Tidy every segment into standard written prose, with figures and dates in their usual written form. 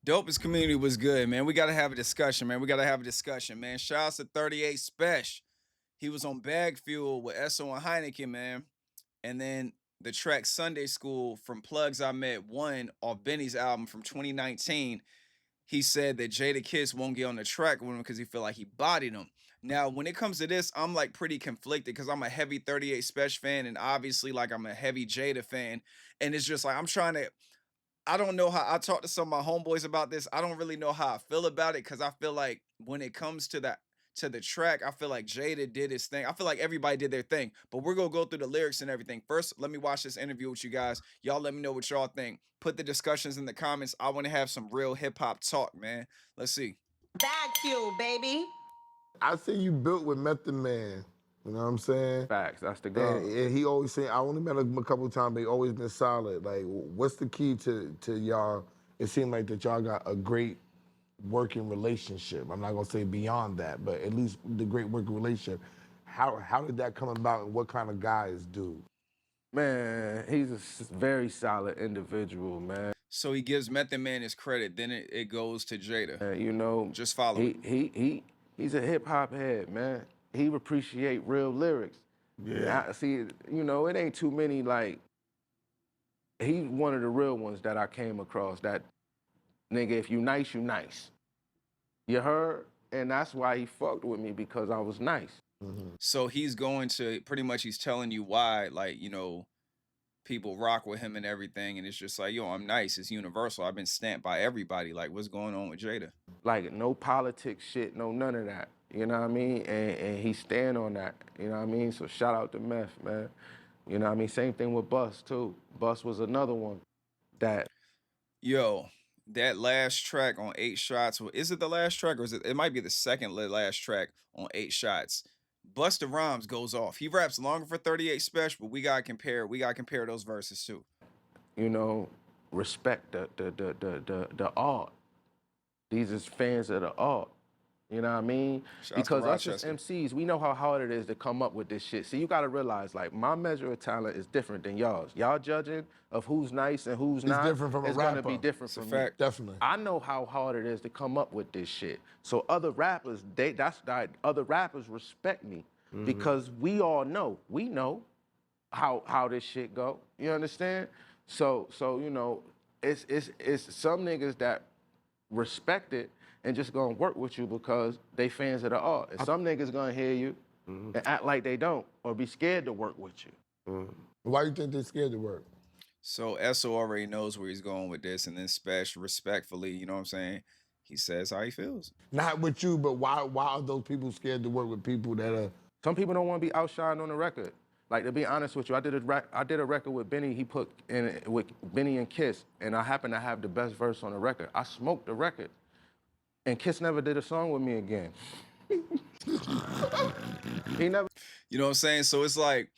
Dopest community was good, man. We gotta have a discussion, man. We gotta have a discussion, man. Shouts to 38 Spesh. He was on Bag Fuel with Esso and Heineken, man. And then the track Sunday School from Plugs I Met One off Benny's album from 2019. He said that Jadkiss won't get on the track with him because he feel like he bodied him. Now, when it comes to this, I'm like pretty conflicted because I'm a heavy 38 Spesh fan, and obviously, like I'm a heavy Jada fan. And it's just like I'm trying to I don't know how I talked to some of my homeboys about this. I don't really know how I feel about it because I feel like when it comes to the track, I feel like Jada did his thing. I feel like everybody did their thing, but we're gonna go through the lyrics and everything. First, let me watch this interview with you guys. Y'all let me know what y'all think. Put the discussions in the comments. I want to have some real hip hop talk, man. Let's see. Bag fuel, baby. I see you built with Method Man. You know what I'm saying? Facts, that's the And, goal. and he always say, I only met him a couple of times, but he always been solid. Like, what's the key to y'all? It seemed like that y'all got a great working relationship. I'm not gonna say beyond that, but at least the great working relationship. How did that come about, and what kind of guy is dude? Man, he's a very solid individual, man. So he gives Method Man his credit, then it goes to Jada. You know, Just follow it. he's a hip hop head, man. He appreciate real lyrics. Yeah. I see, you know, it ain't too many like. He's one of the real ones that I came across. That nigga, if you nice, you nice. You heard, and that's why he fucked with me because I was nice. So he's going to pretty much he's telling you why, like, people rock with him and everything, and it's just like, yo, I'm nice. It's universal. I've been stamped by everybody. Like, what's going on with Jada? Like no politics shit, no none of that. You know what I mean? And he stand on that. You know what I mean? So shout out to Meth, man. You know what I mean? Same thing with Bus too. Bus was another one that Yo, that last track on 8 Shots. Is it the last track or is it might be the second last track on 8 Shots? Busta Rhymes goes off. He raps longer for 38 Spesh, but we gotta compare those verses too. you know, respect the art. These is fans of the art. You know what I mean? Shouts to Because us as Rochester. MCs, we know how hard it is to come up with this shit. See, you gotta realize, like, my measure of talent is different than y'all's. Y'all judging of who's nice and who's not different from a is gonna rapper. be different It's a from fact. me. Definitely. I know how hard it is to come up with this shit. So other rappers, other rappers respect me because we all know, we know how this shit go. You understand? So you know, it's some niggas that respect it and just gonna work with you because they fans of the art. And some niggas gonna hear you and act like they don't or be scared to work with you. Why you think they scared to work? So Esso already knows where he's going with this, and then Spesh respectfully, you know what I'm saying? He says how he feels. Not with you, but why are those people scared to work with people that are? Some people don't want to be outshined on the record. Like, to be honest with you, I did a record with Benny. He put in with Benny and Kiss, and I happen to have the best verse on the record. I smoked the record, and Kiss never did a song with me again. He never. You know what I'm saying? So it's like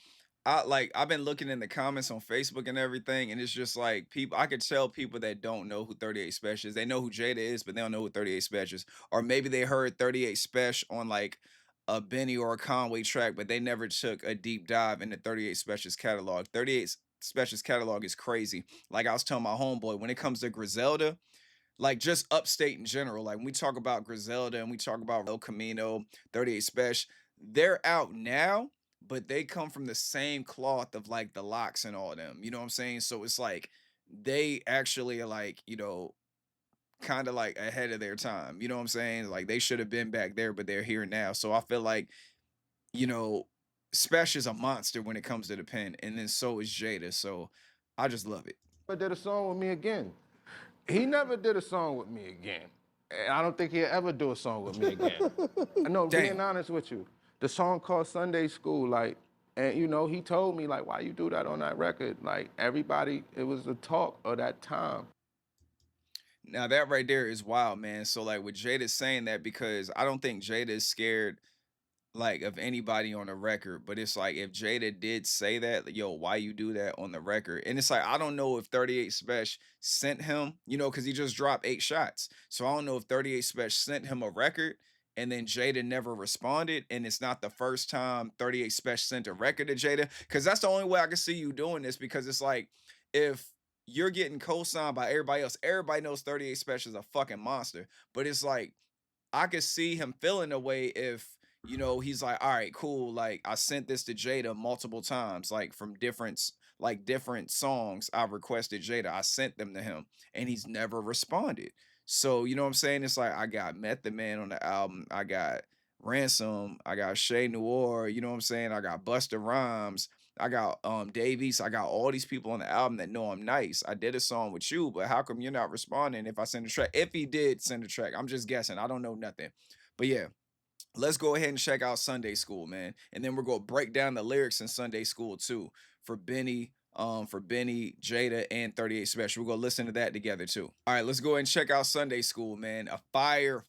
I've been looking in the comments on Facebook and everything, and it's just like people I could tell people that don't know who 38 Spesh is. They know who Jada is, but they don't know who 38 Spesh is. Or maybe they heard 38 Spesh on like a Benny or a Conway track, but they never took a deep dive into 38 Spesh's catalog. 38 Spesh's catalog is crazy. Like I was telling my homeboy, when it comes to Griselda, like just upstate in general, like when we talk about Griselda and we talk about El Camino, 38 Spesh, they're out now, but they come from the same cloth of like the Locks and all them. You know what I'm saying? So it's like they actually are like, kind of like ahead of their time. You know what I'm saying? Like they should have been back there, but they're here now. So I feel like, you know, Spesh is a monster when it comes to the pen, and then so is Jada. So I just love it. Did a song with me again. He never did a song with me again. And I don't think he'll ever do a song with me again. No, Damn. being honest with you. The song called Sunday School, like, and you know, he told me, like, why you do that on that record? Like, everybody, it was the talk of that time. Now that right there is wild, man. So like with Jada saying that, because I don't think Jada is scared like of anybody on the record, but it's like if Jada did say that, like, yo, why you do that on the record? And it's like I don't know if 38 Spesh sent him, because he just dropped 8 Shots. So I don't know if 38 Spesh sent him a record and then Jada never responded, and it's not the first time 38 Spesh sent a record to Jada, because that's the only way I can see you doing this. Because it's like if you're getting co-signed by everybody else. Everybody knows 38 Special is a fucking monster, but it's like I could see him feeling a way if, he's like, all right, cool. Like I sent this to Jada multiple times, like from different songs. I requested Jada. I sent them to him and he's never responded. So, you know what I'm saying? It's like I got Method Man on the album. I got Ransom. I got Shay Noir. You know what I'm saying? I got Busta Rhymes. I got Davies. I got all these people on the album that know I'm nice. I did a song with you, but how come you're not responding if I send a track? If he did send a track, I'm just guessing. I don't know nothing. But yeah, let's go ahead and check out Sunday School, man. And then we're gonna break down the lyrics in Sunday School too for Benny, Jada, and 38 Special. We're gonna listen to that together too. All right, let's go ahead and check out Sunday School, man. A fire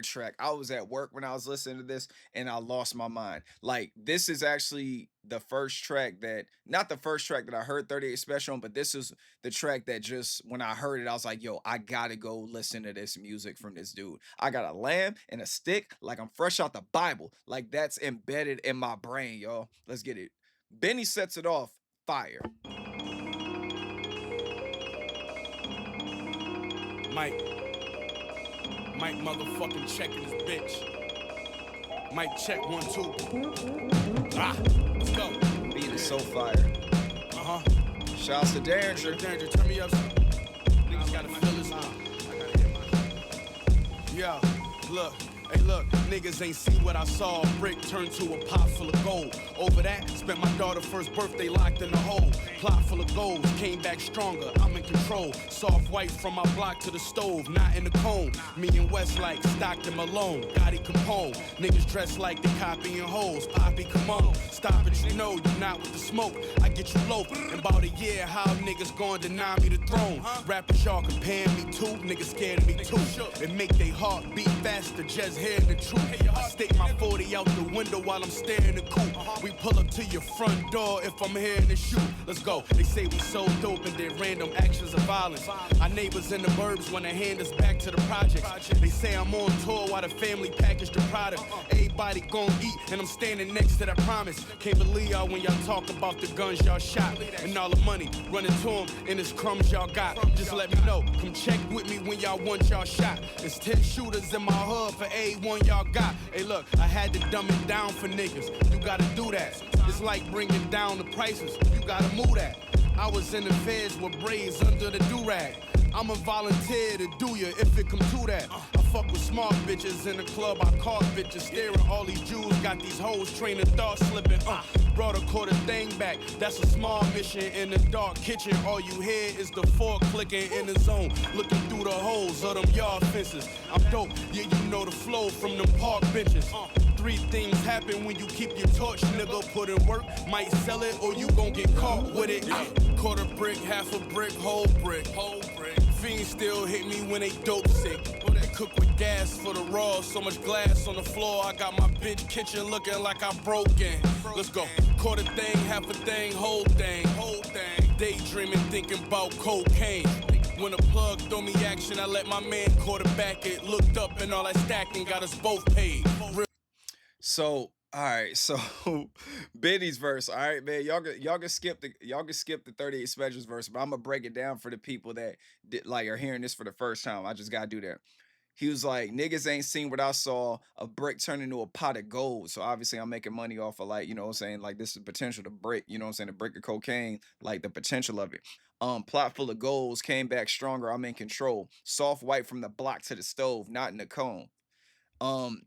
track. I was at work when I was listening to this and I lost my mind. Like, this is actually the first track that, not the first track that I heard 38 Special on, but this is the track that just, when I heard it, I was like, yo, I gotta go listen to this music from this dude. I got a lamb and a stick, like I'm fresh out the Bible. Like, that's embedded in my brain, y'all. Let's get it. Benny sets it off fire. Mike. Mike motherfucking checking his bitch. Mike check 1, 2. Let's go. Beat is so fire. Uh-huh. Shouts to Danger. Danger, turn me up. Niggas gotta feel this now. I gotta hear my. Yeah, look. Hey look, niggas ain't see what I saw. A brick turned to a pot full of gold. Over that, spent my daughter's first birthday locked in the hole. Plot full of goals, came back stronger, I'm in control. Soft white from my block to the stove, not in the cone. Me and West like Stockton Malone, Gotti Capone. Niggas dressed like they copying hoes. Poppy, come on, stop it, you know you not with the smoke. I get you low. In about a year, how niggas gon' deny me the throne? Rappers y'all comparing me to, niggas scared of me too. It make they heart beat faster, just hearing the truth. I stick my 40 out the window while I'm staring the coupe. We pull up to your front door if I'm hearing the shoot. Let's go. They say we so dope and did random actions of violence. Our neighbors in the burbs wanna hand us back to the projects. They say I'm on tour while the family package the product. Everybody gon' eat and I'm standing next to that promise. Can't believe y'all when y'all talk about the guns y'all shot and all the money running to them and it's crumbs y'all got. Just let me know. Come check with me when y'all want y'all shot. There's 10 shooters in my hood for A1 y'all got. Hey look, I had to dumb it down for niggas. You gotta do that. It's like bringing down the prices. You gotta move that. I was in the feds with braids under the do-rag. I'm a volunteer to do ya if it come to that. I fuck with smart bitches in the club. I caught bitches staring. All these Jews got these hoes training thoughts slipping. Brought a quarter thing back. That's a small mission in the dark kitchen. All you hear is the fork clicking in the zone, looking through the holes of them yard fences. I'm dope. Yeah, you know the flow from them park benches. 3 things happen when you keep your torch, nigga. Put in work, might sell it, or you gon' get caught with it. Quarter brick, half a brick, whole brick. Fiends still hit me when they dope sick. They cook with gas for the raw, so much glass on the floor. I got my bitch kitchen looking like I'm broken. Let's go. Quarter thing, half a thing, whole thing. Daydreaming, thinking about cocaine. When a plug throw me action, I let my man quarterback it. Looked up and all that stacking got us both paid. So, all right, so Benny's verse, all right, man. Y'all can skip the 38 Specials verse, but I'm gonna break it down for the people that are hearing this for the first time. I just gotta do that. He was like, niggas ain't seen what I saw, a brick turn into a pot of gold. So obviously I'm making money off of, like, you know what I'm saying? Like, this is potential to break, you know what I'm saying? A brick of cocaine, like the potential of it. Plot full of goals, came back stronger, I'm in control. Soft white from the block to the stove, not in the cone.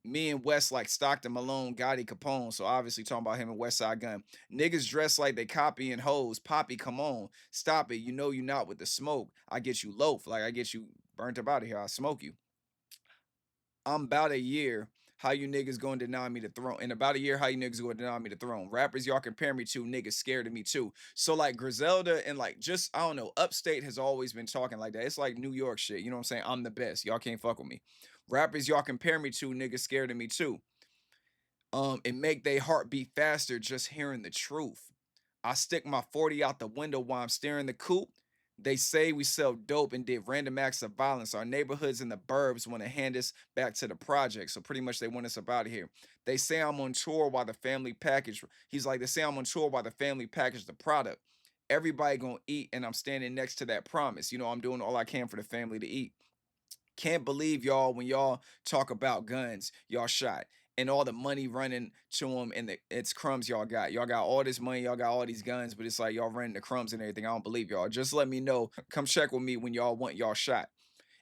Me and West like Stockton Malone, Gotti Capone. So obviously talking about him and West Side Gun. Niggas dressed like they copying hoes. Poppy, come on, stop it. You know you not with the smoke. I get you loaf, like I get you burnt up out of here. I smoke you. I'm about a year. How you niggas gonna deny me the throne? In about a year, how you niggas gonna deny me the throne? Rappers y'all compare me to, niggas scared of me too. So like Griselda and like just I don't know, Upstate has always been talking like that. It's like New York shit. You know what I'm saying? I'm the best. Y'all can't fuck with me. Rappers y'all compare me to, niggas scared of me too. It make they heart beat faster just hearing the truth. I stick my 40 out the window while I'm staring the coupe. They say we sell dope and did random acts of violence. Our neighborhoods in the burbs want to hand us back to the project. So pretty much they want us up out of here. They say I'm on tour while the family package. He's like, they say I'm on tour while the family package the product. everybody gonna eat, and I'm standing next to that promise. I'm doing all I can for the family to eat. Can't believe y'all when y'all talk about guns, y'all shot. And all the money running to them, and it's crumbs y'all got. Y'all got all this money, y'all got all these guns, but it's like y'all running the crumbs and everything. I don't believe y'all. Just let me know. Come check with me when y'all want y'all shot.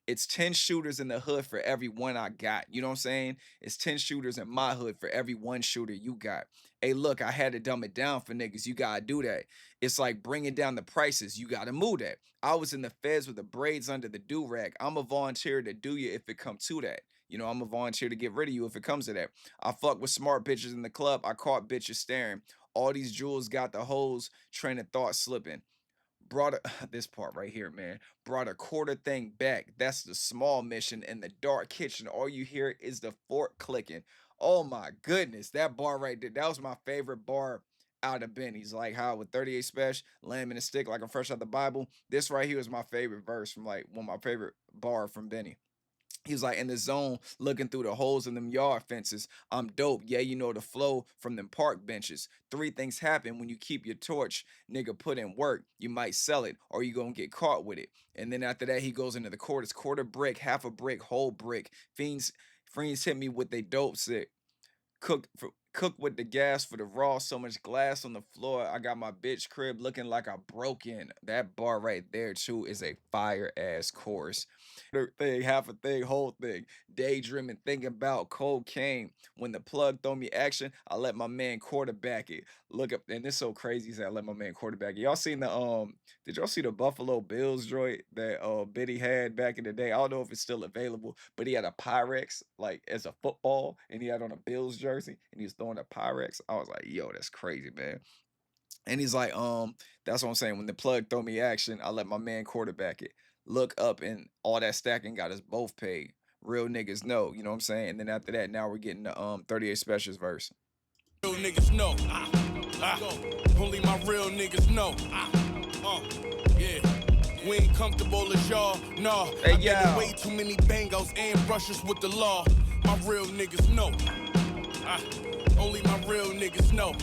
It's 10 shooters in the hood for every one I got. You know what I'm saying? It's 10 shooters in my hood for every one shooter you got. Hey, look, I had to dumb it down for niggas. You gotta do that. It's like bringing down the prices. You gotta move that. I was in the feds with the braids under the do-rag. I'm a volunteer to do you if it come to that. I'm a volunteer to get rid of you if it comes to that. I fuck with smart bitches in the club. I caught bitches staring. All these jewels got the hoes train of thought slipping. Brought a this part right here, man. Brought a quarter thing back. That's the small mission in the dark kitchen. All you hear is the fork clicking. Oh my goodness, that bar right there. That was my favorite bar out of Benny's. Like how with 38 Spesh, lamb in a stick, like I'm fresh out the Bible. This right here is my favorite verse from like one of my favorite bar from Benny. He was like in the zone looking through the holes in them yard fences. I'm dope. Yeah, you know the flow from them park benches. Three things happen when you keep your torch. Nigga, put in work. You might sell it or you gonna get caught with it. And then after that, he goes into the quarters. Quarter brick, half a brick, whole brick. Fiends hit me with they dope sick. Cook with the gas for the raw. So much glass on the floor. I got my bitch crib looking like I broke in. That bar right there too is a fire ass chorus. Thing, half a thing, whole thing. Daydreaming, thinking about cocaine. When the plug throw me action, I let my man quarterback it. Look up, and it's so crazy that I let my man quarterback it. Y'all seen the Did y'all see the Buffalo Bills droid that Biddy had back in the day? I don't know if it's still available, but he had a Pyrex like as a football, and he had on a Bills jersey, and he was throwing a Pyrex. I was like, yo, that's crazy, man. And he's like, that's what I'm saying. When the plug throw me action, I let my man quarterback it. Look up and all that stacking got us both paid. Real niggas know, you know what I'm saying? And then after that, now we're getting the 38 Specials verse. Real niggas know. Only my real niggas know. Yeah. We ain't comfortable as y'all. Nah. Hey, I've been in yo. way too many bangos and brushes with the law. My real niggas know. Only my real niggas know.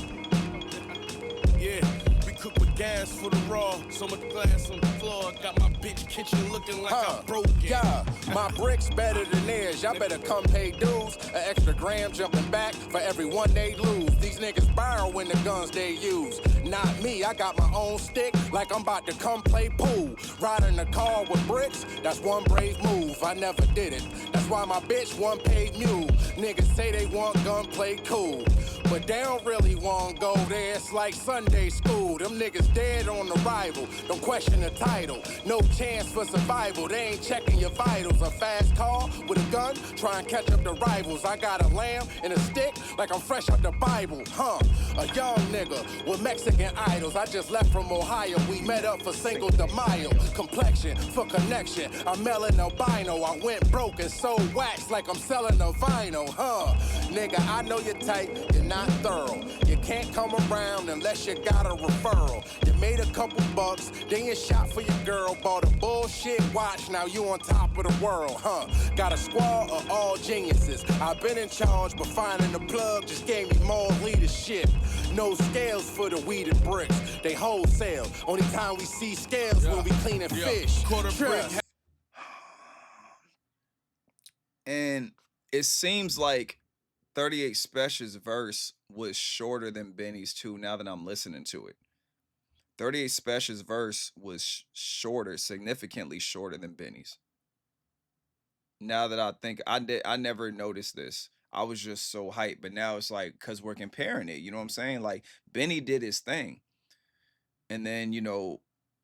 Yeah. We cook with gas for the raw. So much glass on the floor. Got my bitch kitchen looking like I'm broken. Yeah, my bricks better than theirs. Y'all better come pay dues. An extra gram jumping back for every one they lose. These niggas borrowing the guns they use. Not me, I got my own stick like I'm about to come play pool. Riding a car with bricks, that's one brave move. I never did it. That's why my bitch one paid mule. Niggas say they want gunplay cool, but they don't really want go there. It's like Sunday school. Them niggas dead on arrival. Don't question the title. No chance for survival. They ain't checking your vitals. A fast car with a gun, try and catch up the rivals. I got a lamb and a stick like I'm fresh out the Bible. A young nigga with Mexican idols. I just left from Ohio. We met up for Cinco de Mayo. Complexion for connection. I'm melon albino. I went broke and sold wax like I'm selling a vinyl. Nigga, I know you're tight. You're not thorough. You can't come around unless you got a referral. You made a couple bucks, then you shot for your girl. Bought a bullshit watch, now you on top of the world, Got a squad of all geniuses. I've been in charge, but finding the plug just gave me more leadership. No scales for the weed and bricks. They wholesale. Only time we see scales when we cleaning fish. Quarter brick. And it seems like 38 Special's verse was shorter than Benny's too, now that I'm listening to it. 38 Special's verse was shorter, significantly shorter than Benny's. Now that I think I never noticed this. I was just so hyped, but now it's like cuz we're comparing it, you know what I'm saying? Like Benny did his thing. And then,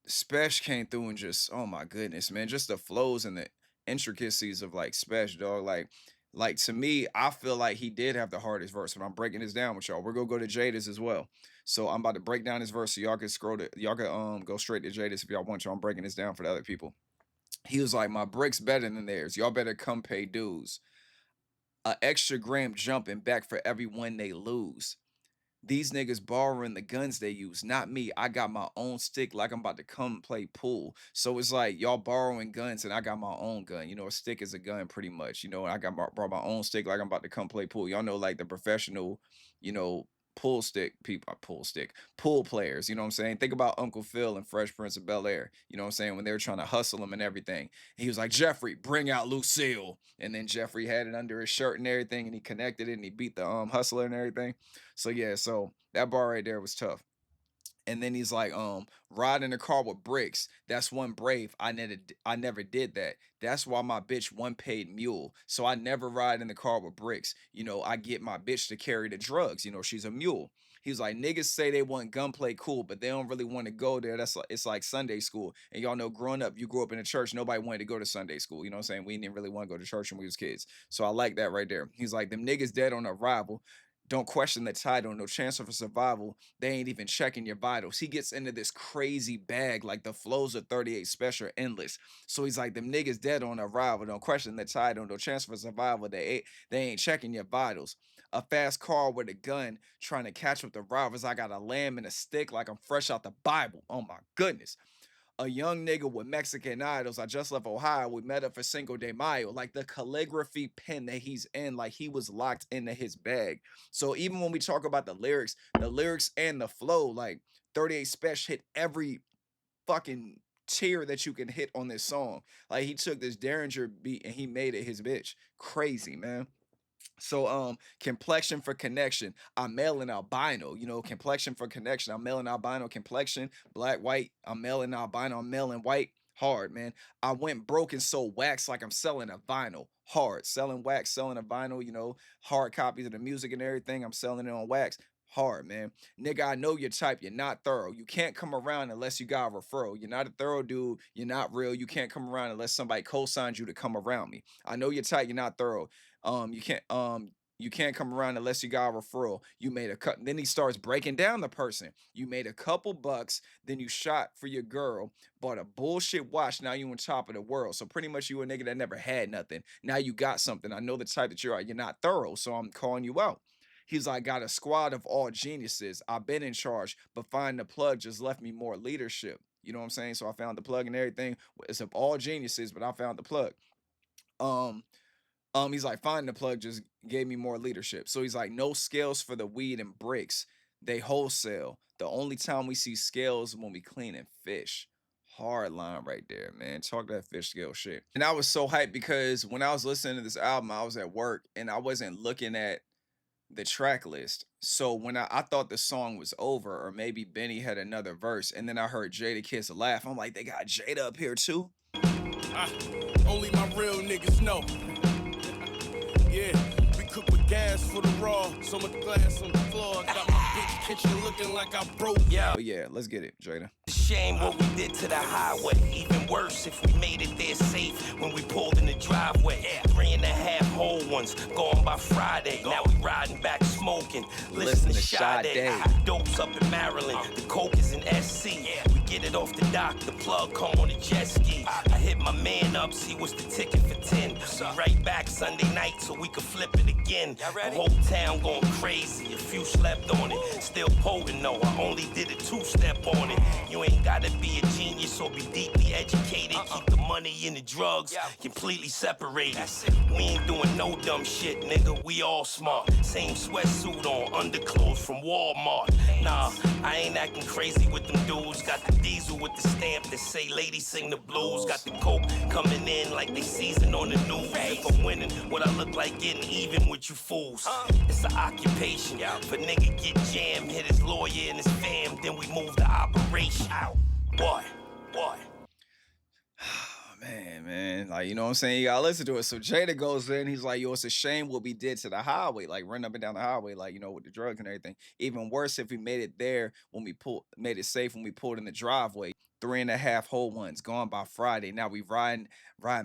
Spesh came through and just, oh my goodness, man, just the flows and the intricacies of like Spesh, dog. Like to me, I feel like he did have the hardest verse. And I'm breaking this down with y'all. We're gonna go to Jadis as well. So I'm about to break down his verse so y'all can y'all can go straight to Jadis if y'all want to. I'm breaking this down for the other people. He was like, my brick's better than theirs. Y'all better come pay dues. A extra gram jumping back for every one they lose. These niggas borrowing the guns they use, not me. I got my own stick like I'm about to come play pool. So it's like y'all borrowing guns and I got my own gun. A stick is a gun pretty much. I brought my own stick like I'm about to come play pool. Y'all know like the professional, pool players, you know what I'm saying? Think about Uncle Phil and Fresh Prince of Bel-Air, you know what I'm saying? When they were trying to hustle him and everything. He was like, Jeffrey, bring out Lucille. And then Jeffrey had it under his shirt and everything, and he connected it and he beat the hustler and everything. So yeah, so that bar right there was tough. And then he's like, ride in the car with bricks. That's one brave. I never did that. That's why my bitch one paid mule. So I never ride in the car with bricks. You know, I get my bitch to carry the drugs. You know, she's a mule. He's like, niggas say they want gunplay cool, but they don't really want to go there. That's like, it's like Sunday school. And y'all know growing up, you grew up in a church, nobody wanted to go to Sunday school. You know what I'm saying? We didn't really want to go to church when we was kids. So I like that right there. He's like, them niggas dead on arrival. Don't question the title, no chance of survival. They ain't even checking your vitals. He gets into this crazy bag, like the flows of 38 Special are endless. So he's like, them niggas dead on arrival. Don't question the title, no chance for survival. They ain't checking your vitals. A fast car with a gun trying to catch up the rivals. I got a lamb and a stick like I'm fresh out the Bible. Oh my goodness. A young nigga with Mexican idols. I just left Ohio. We met up for Cinco de Mayo. Like the calligraphy pen that he's in, like he was locked into his bag. So even when we talk about the lyrics and the flow, like 38 Special hit every fucking tier that you can hit on this song. Like he took this Derringer beat and he made it his bitch. Crazy, man. So complexion for connection. I'm male and albino, you know, complexion for connection. I'm male and albino complexion, black, white. I'm male and albino, I'm male and white. Hard, man. I went broke and sold wax like I'm selling a vinyl. Hard. Selling wax, selling a vinyl, you know, hard copies of the music and everything. I'm selling it on wax. Hard, man. Nigga, I know your type. You're not thorough. You can't come around unless you got a referral. You're not a thorough dude. You're not real. You can't come around unless somebody co-signs you to come around me. I know your type. You're not thorough. You can't come around unless you got a referral. You made a cut. Then he starts breaking down the person. You made a couple bucks, then you shot for your girl, bought a bullshit watch. Now you on top of the world. So pretty much you a nigga that never had nothing. Now you got something. I know the type that you are. You're not thorough, so I'm calling you out. He's like, got a squad of all geniuses. I've been in charge, but finding the plug just left me more leadership. You know what I'm saying? So I found the plug and everything. It's of all geniuses, but I found the plug. Um, he's like, finding the plug just gave me more leadership. So he's like, no scales for the weed and bricks. They wholesale. The only time we see scales when we cleaning fish. Hard line right there, man. Talk that fish scale shit. And I was so hyped because when I was listening to this album, I was at work and I wasn't looking at the track list. So when I thought the song was over, or maybe Benny had another verse, and then I heard Jadkiss laugh. I'm like, they got Jada up here too? Ah, only my real niggas know. Yeah, we cook with gas for the raw. So much glass on the floor. I got my bitch kitchen looking like I broke. Yeah. But yeah, let's get it, Jada. Shame what we did to the highway. Even worse if we made it there safe when we pulled in the driveway. 3.5 whole ones gone by Friday. Now we riding back smoking. Listen to Sade. Dope's up in Maryland. The coke is in SC. We get it off the dock. The plug come on a jet ski. I hit my man up, see what's the ticket for 10. We right back Sunday night so we could flip it again. The whole town going crazy. A few slept on it. Still potent though. I only did a 2-step on it. You ain't gotta be a genius or be deeply educated. Keep the money and the drugs completely separated. We ain't doing no dumb shit, nigga. We all smart. Same sweatsuit on, underclothes from Walmart. Nah, I ain't acting crazy with them dudes. Got the diesel with the stamp that say ladies sing the blues. Got the coke coming in like they season on the news. If I'm winning, what I look like getting even with you fools. It's an occupation. For nigga get jammed, hit his lawyer and his fam, then we move the operation out. What? Man, like, you know what I'm saying? You gotta listen to it. So Jada goes in, he's like, yo, it's a shame what we did to the highway, like run up and down the highway, like, you know, with the drugs and everything. Even worse if we made it there when we made it safe when we pulled in the driveway. 3.5 whole ones gone by Friday. Now we riding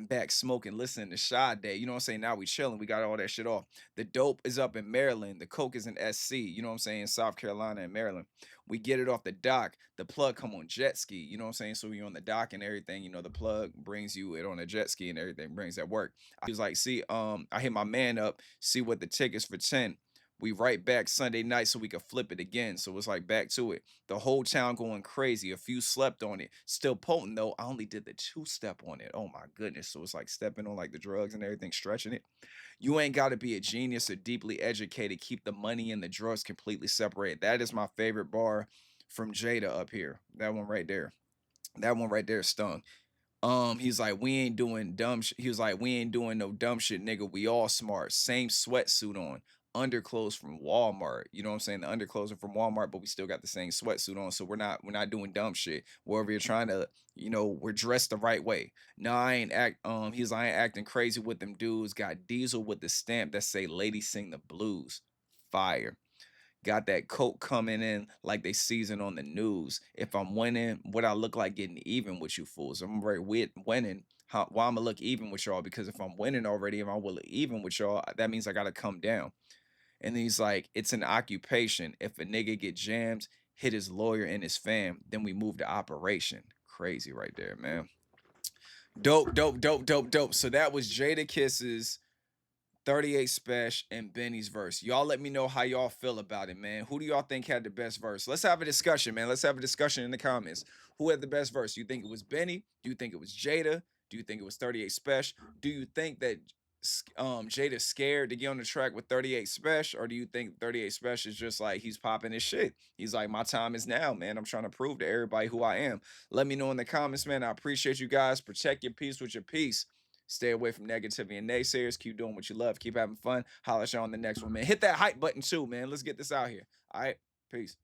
back, smoking, listening to Sade. You know what I'm saying? Now we chilling. We got all that shit off. The dope is up in Maryland. The coke is in SC. You know what I'm saying? South Carolina and Maryland. We get it off the dock. The plug come on jet ski. You know what I'm saying? So you're on the dock and everything. You know, the plug brings you it on a jet ski and everything brings that work. He was like, see, I hit my man up, see what the tickets for 10. We right back Sunday night so we could flip it again. So it's like back to it. The whole town going crazy. A few slept on it. Still potent though. I only did the 2-step on it. Oh my goodness. So it's like stepping on like the drugs and everything, stretching it. You ain't got to be a genius or deeply educated. Keep the money and the drugs completely separated. That is my favorite bar from Jada up here. That one right there. That one right there stung. He's like, we ain't doing dumb shit. He was like, we ain't doing no dumb shit, nigga. We all smart. Same sweatsuit on. Underclothes from Walmart. You know what I'm saying? The underclothes are from Walmart, but we still got the same sweatsuit on. So we're not doing dumb shit. Wherever you're trying to, we're dressed the right way. No, I ain't he's like, I ain't acting crazy with them dudes. Got Diesel with the stamp that say ladies sing the blues. Fire. Got that coat coming in like they season on the news. If I'm winning, what I look like getting even with you fools. I'm right with winning. Why I'm gonna look even with y'all? Because if I'm winning already, if I will even with y'all, that means I gotta come down. And he's like, it's an occupation. If a nigga get jammed, hit his lawyer and his fam, then we move to operation. Crazy right there, man. Dope, dope, dope, dope, dope. So that was Jadakiss's 38 Spesh and Benny's verse. Y'all let me know how y'all feel about it, man. Who do y'all think had the best verse? Let's have a discussion, man. Let's have a discussion in the comments. Who had the best verse? Do you think it was Benny? Do you think it was Jada? Do you think it was 38 Spesh? Do you think that Jada's scared to get on the track with 38 Spesh? Or do you think 38 Spesh is just like he's popping his shit? He's like, my time is now, man. I'm trying to prove to everybody who I am. Let me know in the comments, man. I appreciate you guys. Protect your peace with your peace. Stay away from negativity and naysayers. Keep doing what you love. Keep having fun. Holla at y'all on the next one, man. Hit that hype button too, man. Let's get this out here. All right. Peace.